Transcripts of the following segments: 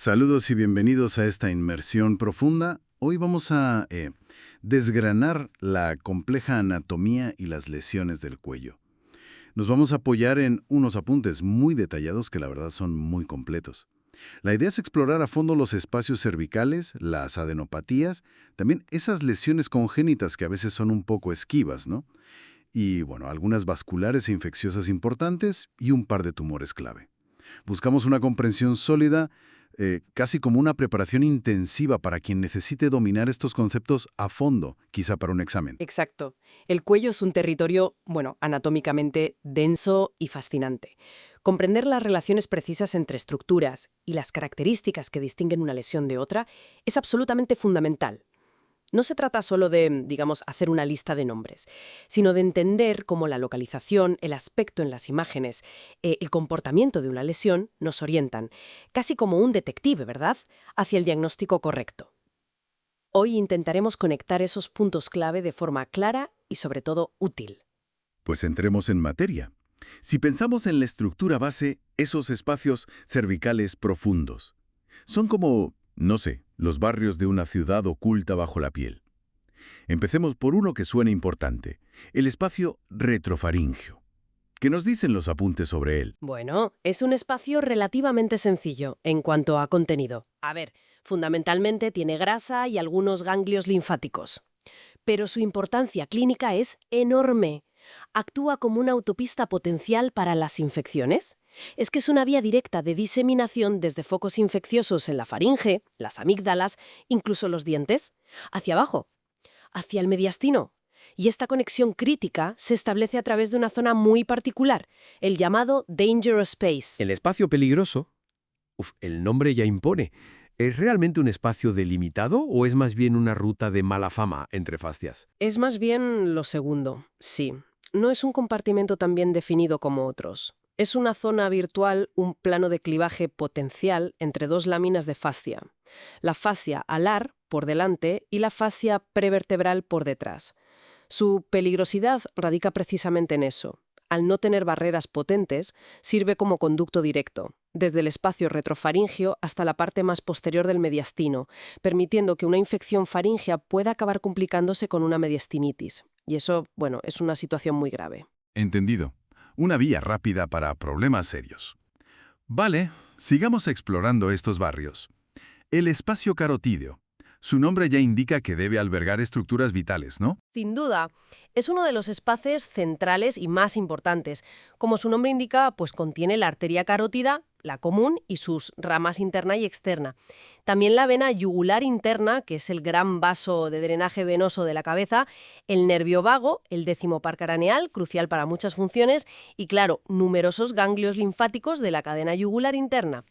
Saludos y bienvenidos a esta inmersión profunda. Hoy vamos a desgranar la compleja anatomía y las lesiones del cuello. Nos vamos a apoyar en unos apuntes muy detallados que la verdad son muy completos. La idea es explorar a fondo los espacios cervicales, las adenopatías, también esas lesiones congénitas que a veces son un poco esquivas, ¿no? Y bueno, algunas vasculares e infecciosas importantes y un par de tumores clave. Buscamos una comprensión sólida, casi como una preparación intensiva para quien necesite dominar estos conceptos a fondo, quizá para un examen. Exacto. El cuello es un territorio, bueno, anatómicamente denso y fascinante. Comprender las relaciones precisas entre estructuras y las características que distinguen una lesión de otra es absolutamente fundamental. No se trata solo de, digamos, hacer una lista de nombres, sino de entender cómo la localización, el aspecto en las imágenes, el comportamiento de una lesión nos orientan, casi como un detective, ¿verdad?, hacia el diagnóstico correcto. Hoy intentaremos conectar esos puntos clave de forma clara y sobre todo útil. Pues entremos en materia. Si pensamos en la estructura base, esos espacios cervicales profundos son como, no sé, los barrios de una ciudad oculta bajo la piel. Empecemos por uno que suena importante, el espacio retrofaríngeo. ¿Qué nos dicen los apuntes sobre él? Bueno, es un espacio relativamente sencillo en cuanto a contenido. A ver, fundamentalmente tiene grasa y algunos ganglios linfáticos. Pero su importancia clínica es enorme. Actúa como una autopista potencial para las infecciones. Es que es una vía directa de diseminación desde focos infecciosos en la faringe, las amígdalas, incluso los dientes, hacia abajo, hacia el mediastino. Y esta conexión crítica se establece a través de una zona muy particular, el llamado Danger Space. El espacio peligroso, el nombre ya impone. ¿Es realmente un espacio delimitado o es más bien una ruta de mala fama entre fascias? Es más bien lo segundo, sí. No es un compartimento tan bien definido como otros. Es una zona virtual, un plano de clivaje potencial entre dos láminas de fascia. La fascia alar, por delante, y la fascia prevertebral por detrás. Su peligrosidad radica precisamente en eso. Al no tener barreras potentes, sirve como conducto directo, desde el espacio retrofaríngeo hasta la parte más posterior del mediastino, permitiendo que una infección faríngea pueda acabar complicándose con una mediastinitis. Y eso, bueno, es una situación muy grave. Entendido. Una vía rápida para problemas serios. Vale, sigamos explorando estos barrios. El espacio carotídeo. Su nombre ya indica que debe albergar estructuras vitales, ¿no? Sin duda, es uno de los espacios centrales y más importantes. Como su nombre indica, pues contiene la arteria carótida, la común, y sus ramas interna y externa. También la vena yugular interna, que es el gran vaso de drenaje venoso de la cabeza, el nervio vago, el décimo par craneal, crucial para muchas funciones, y claro, numerosos ganglios linfáticos de la cadena yugular interna.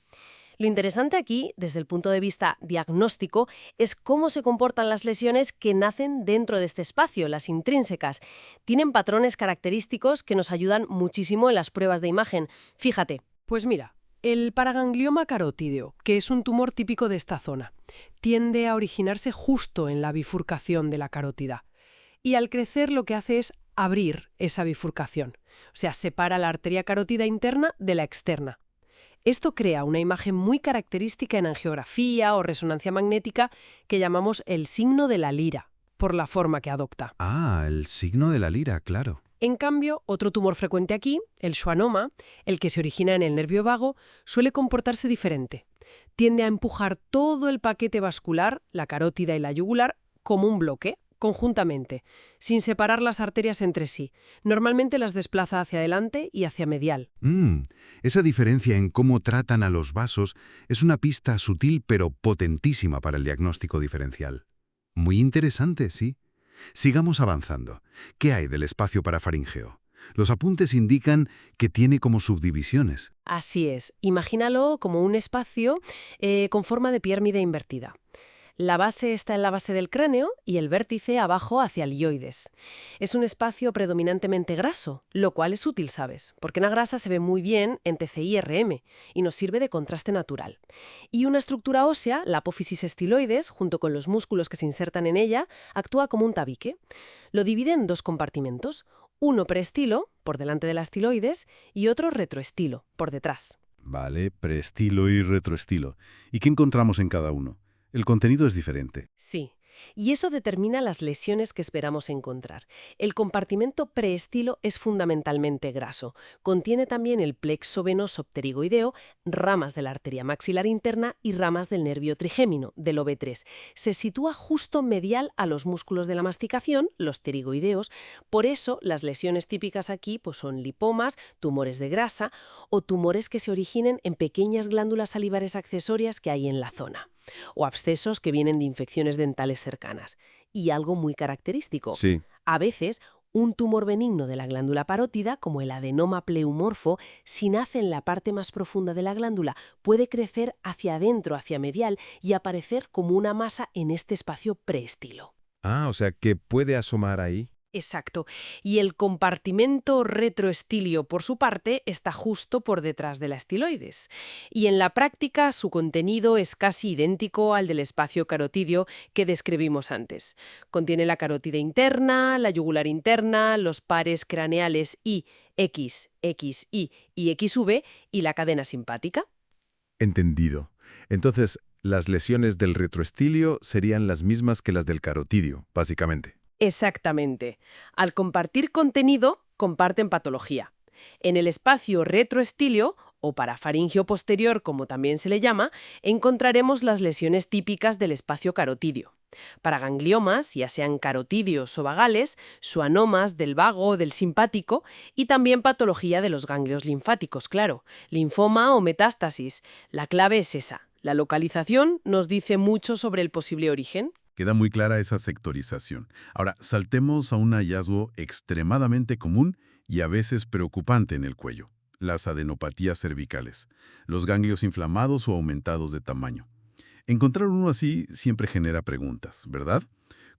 Lo interesante aquí, desde el punto de vista diagnóstico, es cómo se comportan las lesiones que nacen dentro de este espacio, las intrínsecas. Tienen patrones característicos que nos ayudan muchísimo en las pruebas de imagen. Fíjate. Pues mira, el paraganglioma carotídeo, que es un tumor típico de esta zona, tiende a originarse justo en la bifurcación de la carótida. Y al crecer lo que hace es abrir esa bifurcación. O sea, separa la arteria carótida interna de la externa. Esto crea una imagen muy característica en angiografía o resonancia magnética que llamamos el signo de la lira, por la forma que adopta. Ah, el signo de la lira, claro. En cambio, otro tumor frecuente aquí, el schwannoma, el que se origina en el nervio vago, suele comportarse diferente. Tiende a empujar todo el paquete vascular, la carótida y la yugular, como un bloque, conjuntamente, sin separar las arterias entre sí. Normalmente las desplaza hacia adelante y hacia medial. Esa diferencia en cómo tratan a los vasos es una pista sutil pero potentísima para el diagnóstico diferencial. Muy interesante, sí. Sigamos avanzando. ¿Qué hay del espacio parafaríngeo? Los apuntes indican que tiene como subdivisiones. Así es. Imagínalo como un espacio con forma de pirámide invertida. La base está en la base del cráneo y el vértice abajo hacia el hioides. Es un espacio predominantemente graso, lo cual es útil, ¿sabes? Porque una grasa se ve muy bien en TCI-RM y nos sirve de contraste natural. Y una estructura ósea, la apófisis estiloides, junto con los músculos que se insertan en ella, actúa como un tabique. Lo divide en dos compartimentos, uno preestilo, por delante de la estiloides, y otro retroestilo, por detrás. Vale, preestilo y retroestilo. ¿Y qué encontramos en cada uno? El contenido es diferente. Sí. Y eso determina las lesiones que esperamos encontrar. El compartimento preestilo es fundamentalmente graso. Contiene también el plexo venoso pterigoideo, ramas de la arteria maxilar interna y ramas del nervio trigémino, del OB3. Se sitúa justo medial a los músculos de la masticación, los pterigoideos. Por eso, las lesiones típicas aquí pues, son lipomas, tumores de grasa o tumores que se originen en pequeñas glándulas salivares accesorias que hay en la zona, o abscesos que vienen de infecciones dentales cercanas. Y algo muy característico. Sí. A veces, un tumor benigno de la glándula parótida, como el adenoma pleumorfo, si nace en la parte más profunda de la glándula, puede crecer hacia adentro, hacia medial, y aparecer como una masa en este espacio preestilo. Ah, o sea, que puede asomar ahí. Exacto. Y el compartimento retroestilio, por su parte, está justo por detrás de la estiloides. Y en la práctica, su contenido es casi idéntico al del espacio carotidio que describimos antes. Contiene la carótida interna, la yugular interna, los pares craneales I, X, XI y XV y la cadena simpática. Entendido. Entonces, las lesiones del retroestilio serían las mismas que las del carotidio, básicamente. Exactamente. Al compartir contenido, comparten patología. En el espacio retroestilio, o parafaringio posterior, como también se le llama, encontraremos las lesiones típicas del espacio carotidio. Para gangliomas, ya sean carotidios o vagales, schwannomas del vago o del simpático, y también patología de los ganglios linfáticos, claro, linfoma o metástasis. La clave es esa. La localización nos dice mucho sobre el posible origen. Queda muy clara esa sectorización. Ahora, saltemos a un hallazgo extremadamente común y a veces preocupante en el cuello: las adenopatías cervicales, los ganglios inflamados o aumentados de tamaño. Encontrar uno así siempre genera preguntas, ¿verdad?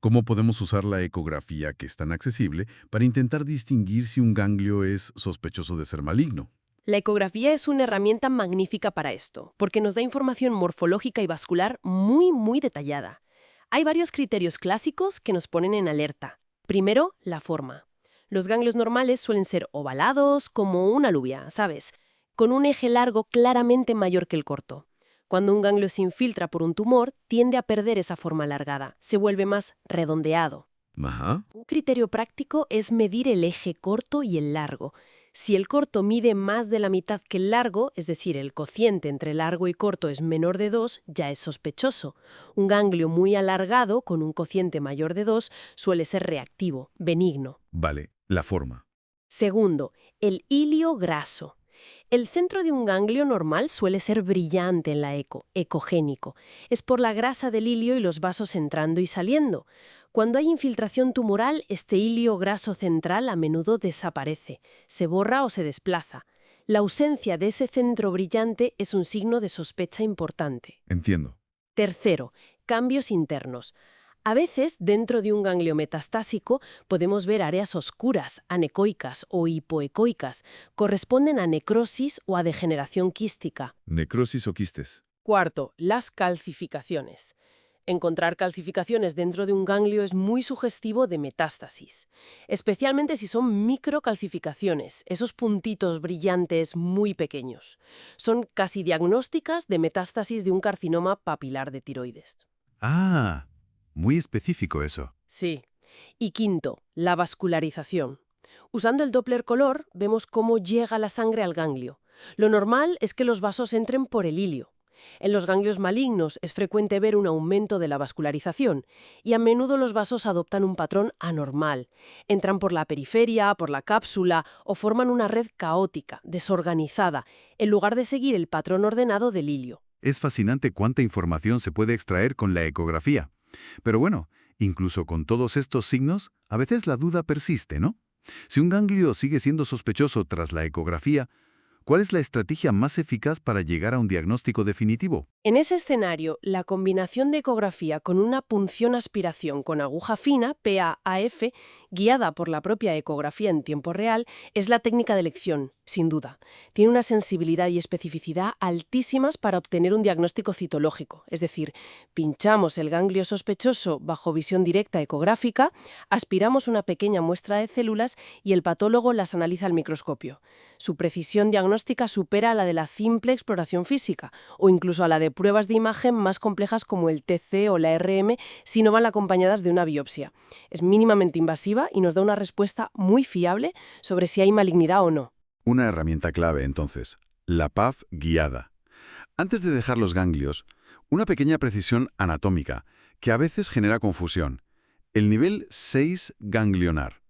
¿Cómo podemos usar la ecografía, que es tan accesible, para intentar distinguir si un ganglio es sospechoso de ser maligno? La ecografía es una herramienta magnífica para esto, porque nos da información morfológica y vascular muy detallada. Hay varios criterios clásicos que nos ponen en alerta. Primero, la forma. Los ganglios normales suelen ser ovalados, como una alubia, ¿sabes? Con un eje largo claramente mayor que el corto. Cuando un ganglio se infiltra por un tumor, tiende a perder esa forma alargada, se vuelve más redondeado. Ajá. Un criterio práctico es medir el eje corto y el largo. Si el corto mide más de la mitad que el largo, es decir, el cociente entre largo y corto es menor de 2, ya es sospechoso. Un ganglio muy alargado, con un cociente mayor de 2, suele ser reactivo, benigno. Vale, la forma. Segundo, el hilio graso. El centro de un ganglio normal suele ser brillante en la eco, ecogénico. Es por la grasa del hilio y los vasos entrando y saliendo. Cuando hay infiltración tumoral, este hilio graso central a menudo desaparece, se borra o se desplaza. La ausencia de ese centro brillante es un signo de sospecha importante. Entiendo. Tercero, cambios internos. A veces, dentro de un ganglio metastásico, podemos ver áreas oscuras, anecoicas o hipoecoicas. Corresponden a necrosis o a degeneración quística. Necrosis o quistes. Cuarto, las calcificaciones. Encontrar calcificaciones dentro de un ganglio es muy sugestivo de metástasis, especialmente si son microcalcificaciones, esos puntitos brillantes muy pequeños. Son casi diagnósticas de metástasis de un carcinoma papilar de tiroides. Ah, muy específico eso. Sí. Y quinto, la vascularización. Usando el Doppler color, vemos cómo llega la sangre al ganglio. Lo normal es que los vasos entren por el hilio. En los ganglios malignos es frecuente ver un aumento de la vascularización y a menudo los vasos adoptan un patrón anormal. Entran por la periferia, por la cápsula o forman una red caótica, desorganizada, en lugar de seguir el patrón ordenado del hilio. Es fascinante cuánta información se puede extraer con la ecografía. Pero bueno, incluso con todos estos signos, a veces la duda persiste, ¿no? Si un ganglio sigue siendo sospechoso tras la ecografía, ¿cuál es la estrategia más eficaz para llegar a un diagnóstico definitivo? En ese escenario, la combinación de ecografía con una punción-aspiración con aguja fina, PA-AF, guiada por la propia ecografía en tiempo real, es la técnica de elección, sin duda. Tiene una sensibilidad y especificidad altísimas para obtener un diagnóstico citológico, es decir, pinchamos el ganglio sospechoso bajo visión directa ecográfica, aspiramos una pequeña muestra de células y el patólogo las analiza al microscopio. Su precisión diagnóstica diagnóstica supera a la de la simple exploración física, o incluso a la de pruebas de imagen más complejas como el TC o la RM si no van acompañadas de una biopsia. Es mínimamente invasiva y nos da una respuesta muy fiable sobre si hay malignidad o no. Una herramienta clave, entonces, la PAF guiada. Antes de dejar los ganglios, una pequeña precisión anatómica, que a veces genera confusión. El nivel 6 ganglionar.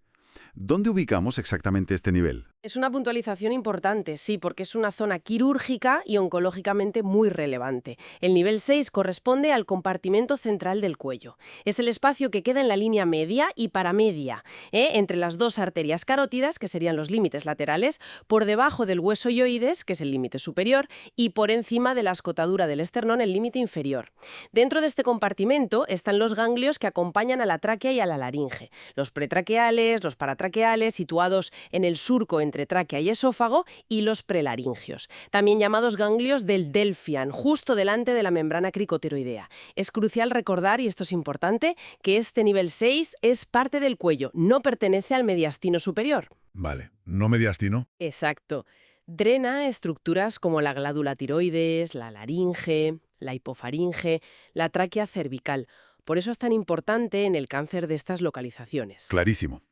¿Dónde ubicamos exactamente este nivel? Es una puntualización importante, sí, porque es una zona quirúrgica y oncológicamente muy relevante. El nivel 6 corresponde al compartimento central del cuello. Es el espacio que queda en la línea media y paramedia, entre las dos arterias carótidas, que serían los límites laterales, por debajo del hueso hioides, que es el límite superior, y por encima de la escotadura del esternón, el límite inferior. Dentro de este compartimento están los ganglios que acompañan a la tráquea y a la laringe, los pretraqueales, los paratraqueales, situados en el surco entre tráquea y esófago, y los prelaringios, también llamados ganglios del Delphian, justo delante de la membrana cricotiroidea. Es crucial recordar, y esto es importante, que este nivel 6 es parte del cuello, no pertenece al mediastino superior. Vale, no mediastino. Exacto. Drena estructuras como la glándula tiroides, la laringe, la hipofaringe, la tráquea cervical. Por eso es tan importante en el cáncer de estas localizaciones. Clarísimo.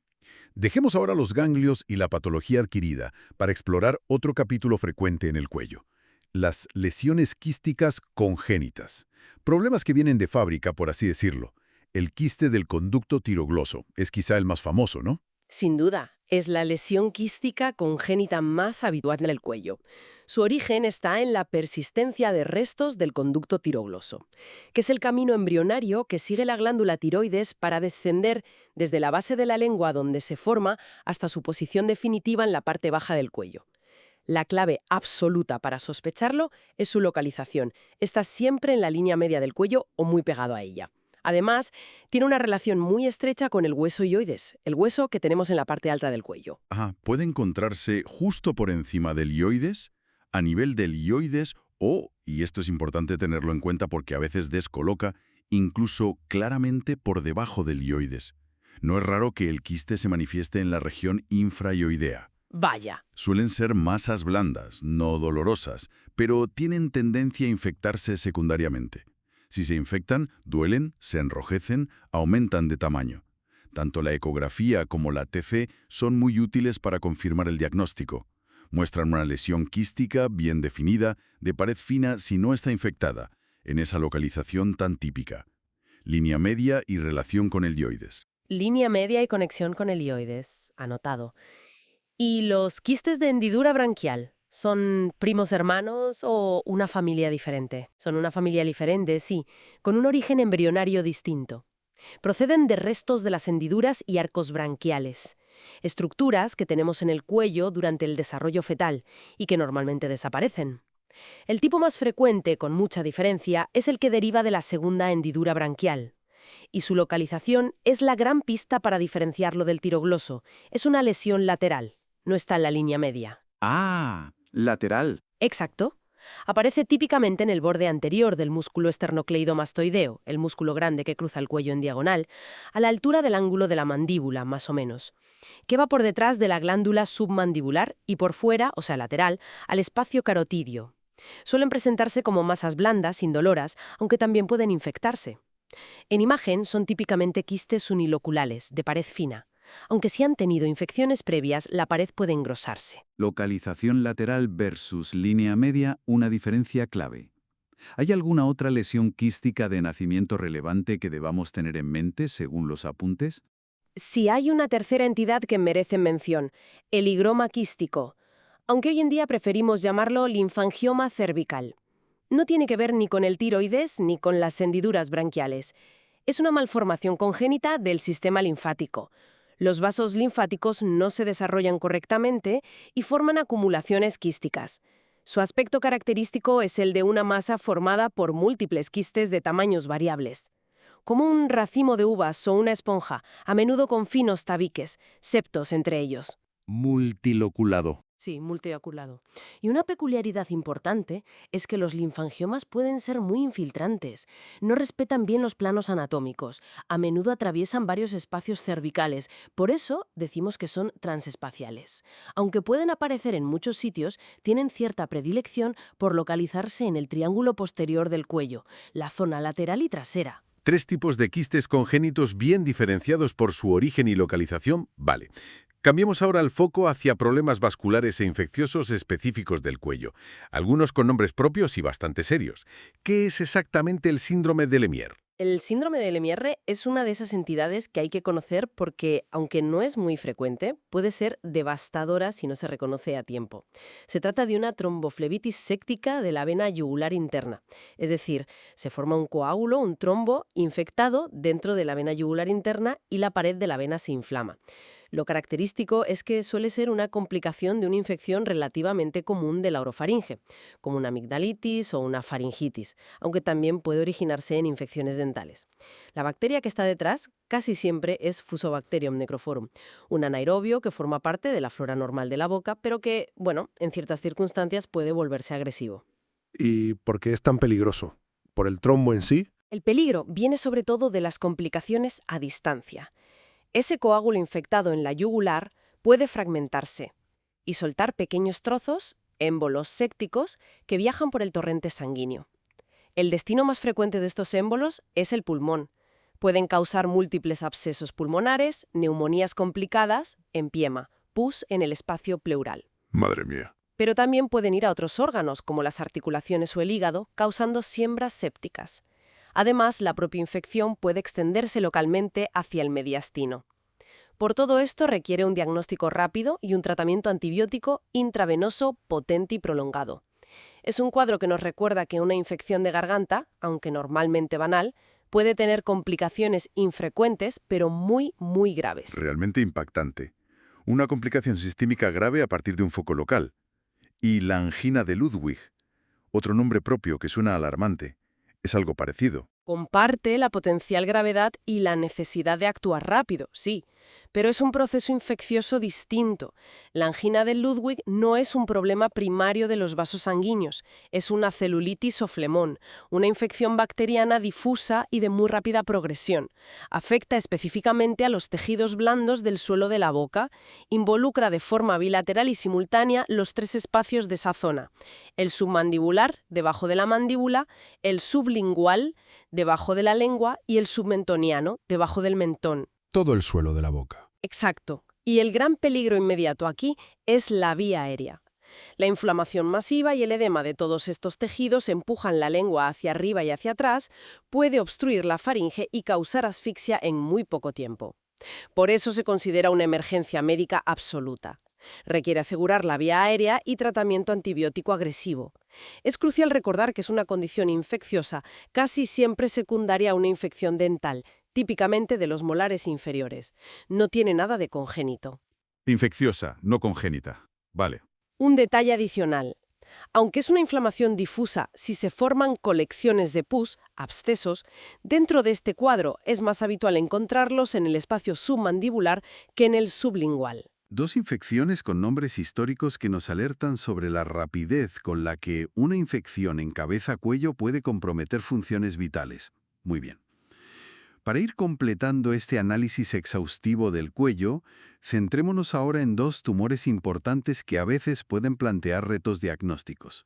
Dejemos ahora los ganglios y la patología adquirida para explorar otro capítulo frecuente en el cuello. Las lesiones quísticas congénitas. Problemas que vienen de fábrica, por así decirlo. El quiste del conducto tirogloso es quizá el más famoso, ¿no? Sin duda, es la lesión quística congénita más habitual en el cuello. Su origen está en la persistencia de restos del conducto tirogloso, que es el camino embrionario que sigue la glándula tiroides para descender desde la base de la lengua donde se forma hasta su posición definitiva en la parte baja del cuello. La clave absoluta para sospecharlo es su localización. Está siempre en la línea media del cuello o muy pegado a ella. Además, tiene una relación muy estrecha con el hueso hioides, el hueso que tenemos en la parte alta del cuello. ¿Puede encontrarse justo por encima del hioides, a nivel del hioides o, y esto es importante tenerlo en cuenta porque a veces descoloca, incluso claramente por debajo del hioides? No es raro que el quiste se manifieste en la región infrahioidea. Vaya. Suelen ser masas blandas, no dolorosas, pero tienen tendencia a infectarse secundariamente. Si se infectan, duelen, se enrojecen, aumentan de tamaño. Tanto la ecografía como la TC son muy útiles para confirmar el diagnóstico. Muestran una lesión quística bien definida, de pared fina si no está infectada, en esa localización tan típica. Línea media y relación con el hioides. Línea media y conexión con el hioides. Anotado. ¿Y los quistes de hendidura branquial? ¿Son primos hermanos o una familia diferente? Son una familia diferente, sí, con un origen embrionario distinto. Proceden de restos de las hendiduras y arcos branquiales, estructuras que tenemos en el cuello durante el desarrollo fetal y que normalmente desaparecen. El tipo más frecuente, con mucha diferencia, es el que deriva de la segunda hendidura branquial. Y su localización es la gran pista para diferenciarlo del tirogloso. Es una lesión lateral, no está en la línea media. Lateral. Exacto. Aparece típicamente en el borde anterior del músculo esternocleidomastoideo, el músculo grande que cruza el cuello en diagonal, a la altura del ángulo de la mandíbula, más o menos, que va por detrás de la glándula submandibular y por fuera, o sea, lateral, al espacio carotidio. Suelen presentarse como masas blandas, indoloras, aunque también pueden infectarse. En imagen son típicamente quistes uniloculares, de pared fina. Aunque si han tenido infecciones previas, la pared puede engrosarse. Localización lateral versus línea media, una diferencia clave. ¿Hay alguna otra lesión quística de nacimiento relevante que debamos tener en mente según los apuntes? Si hay una tercera entidad que merece mención, el higroma quístico, aunque hoy en día preferimos llamarlo linfangioma cervical. No tiene que ver ni con el tiroides ni con las hendiduras branquiales. Es una malformación congénita del sistema linfático. Los vasos linfáticos no se desarrollan correctamente y forman acumulaciones quísticas. Su aspecto característico es el de una masa formada por múltiples quistes de tamaños variables. Como un racimo de uvas o una esponja, a menudo con finos tabiques, septos entre ellos. Multiloculado. Sí, multiaculado. Y una peculiaridad importante es que los linfangiomas pueden ser muy infiltrantes. No respetan bien los planos anatómicos. A menudo atraviesan varios espacios cervicales. Por eso decimos que son transespaciales. Aunque pueden aparecer en muchos sitios, tienen cierta predilección por localizarse en el triángulo posterior del cuello, la zona lateral y trasera. 3 tipos de quistes congénitos bien diferenciados por su origen y localización, vale. Cambiemos ahora el foco hacia problemas vasculares e infecciosos específicos del cuello, algunos con nombres propios y bastante serios. ¿Qué es exactamente el síndrome de Lemierre? El síndrome de Lemierre es una de esas entidades que hay que conocer porque, aunque no es muy frecuente, puede ser devastadora si no se reconoce a tiempo. Se trata de una tromboflebitis séptica de la vena yugular interna. Es decir, se forma un coágulo, un trombo, infectado dentro de la vena yugular interna y la pared de la vena se inflama. Lo característico es que suele ser una complicación de una infección relativamente común de la orofaringe, como una amigdalitis o una faringitis, aunque también puede originarse en infecciones dentales. La bacteria que está detrás casi siempre es Fusobacterium necrophorum, un anaerobio que forma parte de la flora normal de la boca, pero que, bueno, en ciertas circunstancias puede volverse agresivo. ¿Y por qué es tan peligroso? ¿Por el trombo en sí? El peligro viene sobre todo de las complicaciones a distancia. Ese coágulo infectado en la yugular puede fragmentarse y soltar pequeños trozos, émbolos sépticos, que viajan por el torrente sanguíneo. El destino más frecuente de estos émbolos es el pulmón. Pueden causar múltiples abscesos pulmonares, neumonías complicadas, empiema, pus en el espacio pleural. Madre mía. Pero también pueden ir a otros órganos, como las articulaciones o el hígado, causando siembras sépticas. Además, la propia infección puede extenderse localmente hacia el mediastino. Por todo esto requiere un diagnóstico rápido y un tratamiento antibiótico intravenoso potente y prolongado. Es un cuadro que nos recuerda que una infección de garganta, aunque normalmente banal, puede tener complicaciones infrecuentes, pero muy, muy graves. Realmente impactante. Una complicación sistémica grave a partir de un foco local. Y la angina de Ludwig, otro nombre propio que suena alarmante. Es algo parecido. Comparte la potencial gravedad y la necesidad de actuar rápido, sí, pero es un proceso infeccioso distinto. La angina de Ludwig no es un problema primario de los vasos sanguíneos, es una celulitis o flemón, una infección bacteriana difusa y de muy rápida progresión. Afecta específicamente a los tejidos blandos del suelo de la boca, involucra de forma bilateral y simultánea los 3 espacios de esa zona: el submandibular, debajo de la mandíbula, el sublingual, debajo de la lengua, y el submentoniano, debajo del mentón. Todo el suelo de la boca. Exacto. Y el gran peligro inmediato aquí es la vía aérea. La inflamación masiva y el edema de todos estos tejidos empujan la lengua hacia arriba y hacia atrás, puede obstruir la faringe y causar asfixia en muy poco tiempo. Por eso se considera una emergencia médica absoluta. Requiere asegurar la vía aérea y tratamiento antibiótico agresivo. Es crucial recordar que es una condición infecciosa casi siempre secundaria a una infección dental, típicamente de los molares inferiores. No tiene nada de congénito. Infecciosa, no congénita. Vale. Un detalle adicional. Aunque es una inflamación difusa, si se forman colecciones de pus, abscesos, dentro de este cuadro es más habitual encontrarlos en el espacio submandibular que en el sublingual. 2 infecciones con nombres históricos que nos alertan sobre la rapidez con la que una infección en cabeza-cuello puede comprometer funciones vitales. Muy bien. Para ir completando este análisis exhaustivo del cuello, centrémonos ahora en 2 tumores importantes que a veces pueden plantear retos diagnósticos.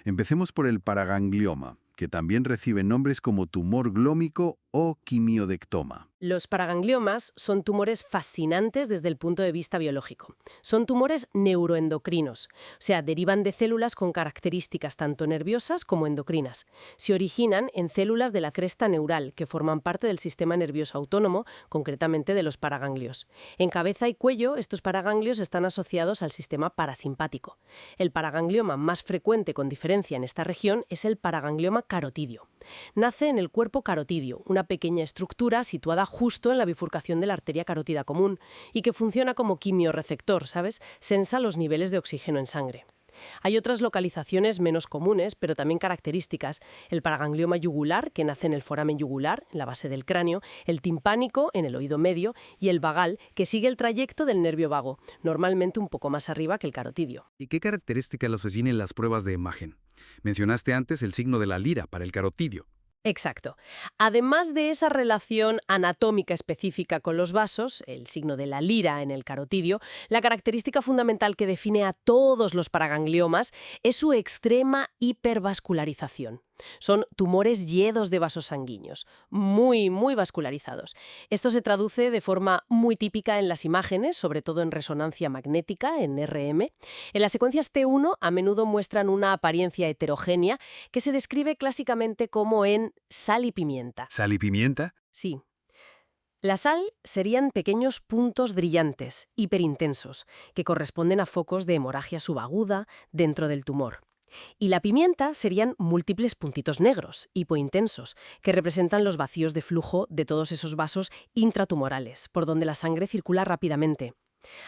Empecemos por el paraganglioma, que también recibe nombres como tumor glómico o quimiodectoma. Los paragangliomas son tumores fascinantes desde el punto de vista biológico. Son tumores neuroendocrinos, o sea, derivan de células con características tanto nerviosas como endocrinas. Se originan en células de la cresta neural, que forman parte del sistema nervioso autónomo, concretamente de los paraganglios. En cabeza y cuello, estos paraganglios están asociados al sistema parasimpático. El paraganglioma más frecuente con diferencia en esta región es el paraganglioma carotidio. Nace en el cuerpo carotidio, una pequeña estructura situada justo en la bifurcación de la arteria carótida común y que funciona como quimiorreceptor, ¿sabes? Sensa los niveles de oxígeno en sangre. Hay otras localizaciones menos comunes, pero también características. El paraganglioma yugular, que nace en el foramen yugular, en la base del cráneo, el timpánico, en el oído medio, y el vagal, que sigue el trayecto del nervio vago, normalmente un poco más arriba que el carotidio. ¿Y qué características los definen las pruebas de imagen? Mencionaste antes el signo de la lira para el carotidio. Exacto. Además de esa relación anatómica específica con los vasos, el signo de la lira en el carotidio, la característica fundamental que define a todos los paragangliomas es su extrema hipervascularización. Son tumores llenos de vasos sanguíneos, muy vascularizados. Esto se traduce de forma muy típica en las imágenes, sobre todo en resonancia magnética, en RM. En las secuencias T1 a menudo muestran una apariencia heterogénea que se describe clásicamente como en sal y pimienta. ¿Sal y pimienta? Sí. La sal serían pequeños puntos brillantes, hiperintensos, que corresponden a focos de hemorragia subaguda dentro del tumor. Y la pimienta serían múltiples puntitos negros, hipointensos, que representan los vacíos de flujo de todos esos vasos intratumorales, por donde la sangre circula rápidamente.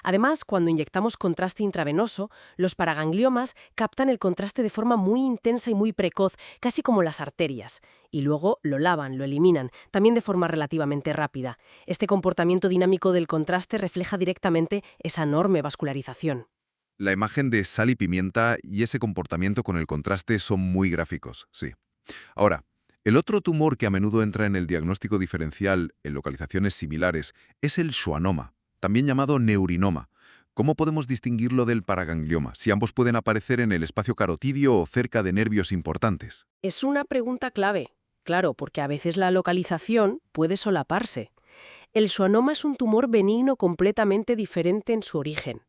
Además, cuando inyectamos contraste intravenoso, los paragangliomas captan el contraste de forma muy intensa y muy precoz, casi como las arterias, y luego lo lavan, lo eliminan, también de forma relativamente rápida. Este comportamiento dinámico del contraste refleja directamente esa enorme vascularización. La imagen de sal y pimienta y ese comportamiento con el contraste son muy gráficos, sí. Ahora, el otro tumor que a menudo entra en el diagnóstico diferencial en localizaciones similares es el schwannoma, también llamado neurinoma. ¿Cómo podemos distinguirlo del paraganglioma, si ambos pueden aparecer en el espacio carotidio o cerca de nervios importantes? Es una pregunta clave, claro, porque a veces la localización puede solaparse. El schwannoma es un tumor benigno completamente diferente en su origen.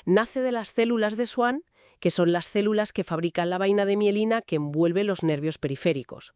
Nace de las células de Schwann, que son las células que fabrican la vaina de mielina que envuelve los nervios periféricos.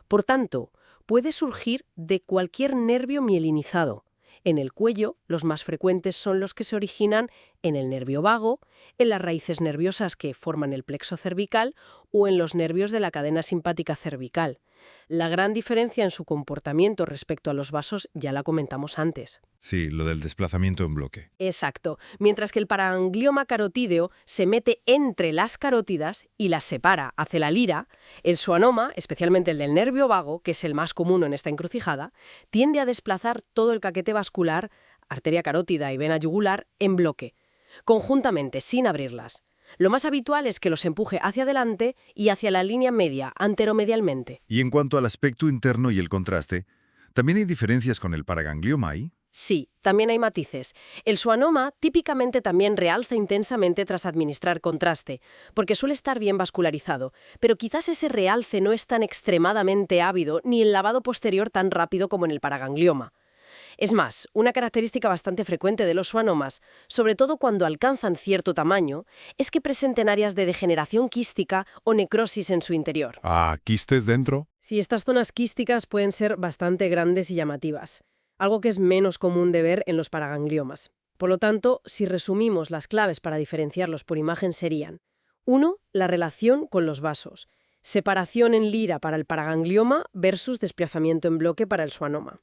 Por tanto, puede surgir de cualquier nervio mielinizado. En el cuello, los más frecuentes son los que se originan en el nervio vago, en las raíces nerviosas que forman el plexo cervical o en los nervios de la cadena simpática cervical. La gran diferencia en su comportamiento respecto a los vasos ya la comentamos antes. Sí, lo del desplazamiento en bloque. Exacto. Mientras que el paraganglioma carotídeo se mete entre las carótidas y las separa hacia la lira, el schwannoma, especialmente el del nervio vago, que es el más común en esta encrucijada, tiende a desplazar todo el caquete vascular, arteria carótida y vena yugular, en bloque, conjuntamente, sin abrirlas. Lo más habitual es que los empuje hacia adelante y hacia la línea media, anteromedialmente. Y en cuanto al aspecto interno y el contraste, ¿también hay diferencias con el paraganglioma ahí? Sí, también hay matices. El schwannoma típicamente también realza intensamente tras administrar contraste, porque suele estar bien vascularizado, pero quizás ese realce no es tan extremadamente ávido ni el lavado posterior tan rápido como en el paraganglioma. Es más, una característica bastante frecuente de los schwannomas, sobre todo cuando alcanzan cierto tamaño, es que presenten áreas de degeneración quística o necrosis en su interior. Ah, ¿quistes dentro? Sí, estas zonas quísticas pueden ser bastante grandes y llamativas, algo que es menos común de ver en los paragangliomas. Por lo tanto, si resumimos las claves para diferenciarlos por imagen serían: 1. La relación con los vasos. Separación en lira para el paraganglioma versus desplazamiento en bloque para el schwannoma.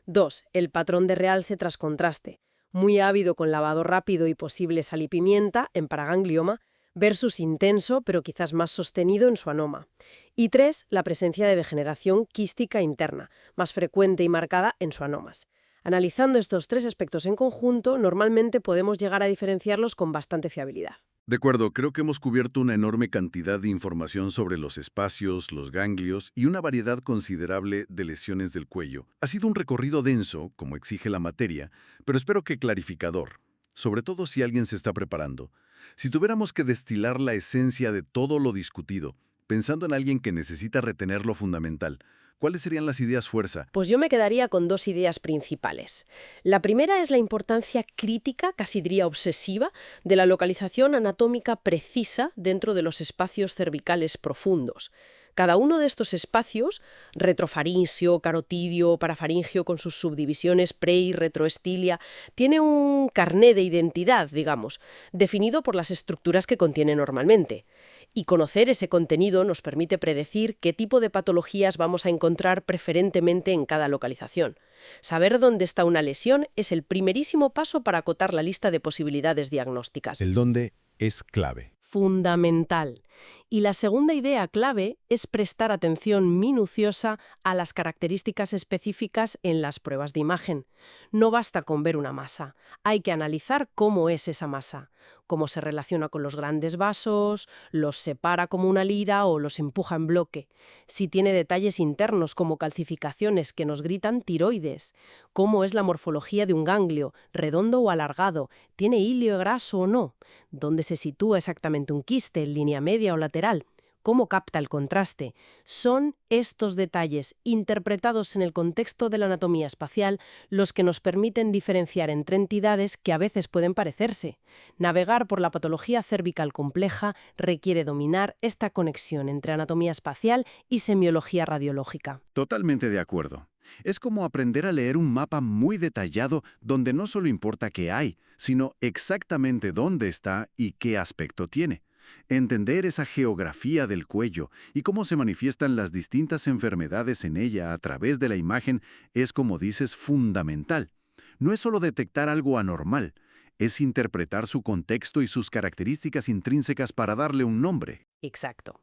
2. El patrón de realce tras contraste, muy ávido con lavado rápido y posible sal y pimienta en paraganglioma versus intenso pero quizás más sostenido en schwannoma. Y 3. La presencia de degeneración quística interna, más frecuente y marcada en schwannomas. Analizando estos tres aspectos en conjunto, normalmente podemos llegar a diferenciarlos con bastante fiabilidad. De acuerdo, creo que hemos cubierto una enorme cantidad de información sobre los espacios, los ganglios y una variedad considerable de lesiones del cuello. Ha sido un recorrido denso, como exige la materia, pero espero que clarificador, sobre todo si alguien se está preparando. Si tuviéramos que destilar la esencia de todo lo discutido, pensando en alguien que necesita retener lo fundamental, ¿cuáles serían las ideas fuerza? Pues yo me quedaría con dos ideas principales. La primera es la importancia crítica, casi diría obsesiva, de la localización anatómica precisa dentro de los espacios cervicales profundos. Cada uno de estos espacios, retrofaringio, carotidio, parafaringio con sus subdivisiones pre- y retroestilia, tiene un carné de identidad, digamos, definido por las estructuras que contiene normalmente. Y conocer ese contenido nos permite predecir qué tipo de patologías vamos a encontrar preferentemente en cada localización. Saber dónde está una lesión es el primerísimo paso para acotar la lista de posibilidades diagnósticas. El dónde es clave. fundamental. Y la segunda idea clave es prestar atención minuciosa a las características específicas en las pruebas de imagen. No basta con ver una masa, hay que analizar cómo es esa masa, cómo se relaciona con los grandes vasos, los separa como una lira o los empuja en bloque, si tiene detalles internos como calcificaciones que nos gritan tiroides, cómo es la morfología de un ganglio, redondo o alargado, tiene hilo graso o no, dónde se sitúa exactamente un quiste, en línea media o lateral, cómo capta el contraste. Son estos detalles, interpretados en el contexto de la anatomía espacial, los que nos permiten diferenciar entre entidades que a veces pueden parecerse. Navegar por la patología cervical compleja requiere dominar esta conexión entre anatomía espacial y semiología radiológica. Totalmente de acuerdo. Es como aprender a leer un mapa muy detallado donde no solo importa qué hay, sino exactamente dónde está y qué aspecto tiene. Entender esa geografía del cuello y cómo se manifiestan las distintas enfermedades en ella a través de la imagen es, como dices, fundamental. No es solo detectar algo anormal, es interpretar su contexto y sus características intrínsecas para darle un nombre. Exacto.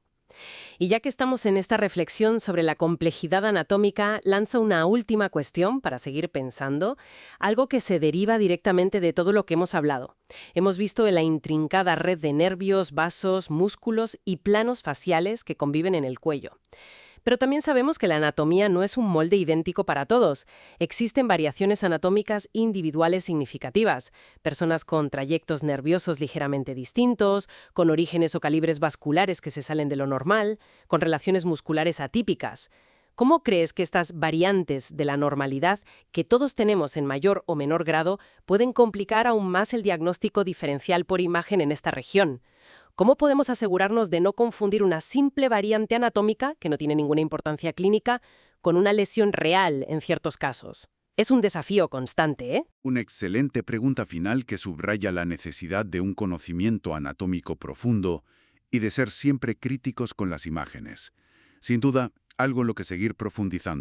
Y ya que estamos en esta reflexión sobre la complejidad anatómica, lanza una última cuestión para seguir pensando, algo que se deriva directamente de todo lo que hemos hablado. Hemos visto la intrincada red de nervios, vasos, músculos y planos faciales que conviven en el cuello. Pero también sabemos que la anatomía no es un molde idéntico para todos. Existen variaciones anatómicas individuales significativas. Personas con trayectos nerviosos ligeramente distintos, con orígenes o calibres vasculares que se salen de lo normal, con relaciones musculares atípicas. ¿Cómo crees que estas variantes de la normalidad, que todos tenemos en mayor o menor grado, pueden complicar aún más el diagnóstico diferencial por imagen en esta región? ¿Cómo podemos asegurarnos de no confundir una simple variante anatómica, que no tiene ninguna importancia clínica, con una lesión real en ciertos casos? Es un desafío constante, ¿eh? Una excelente pregunta final que subraya la necesidad de un conocimiento anatómico profundo y de ser siempre críticos con las imágenes. Sin duda, algo en lo que seguir profundizando.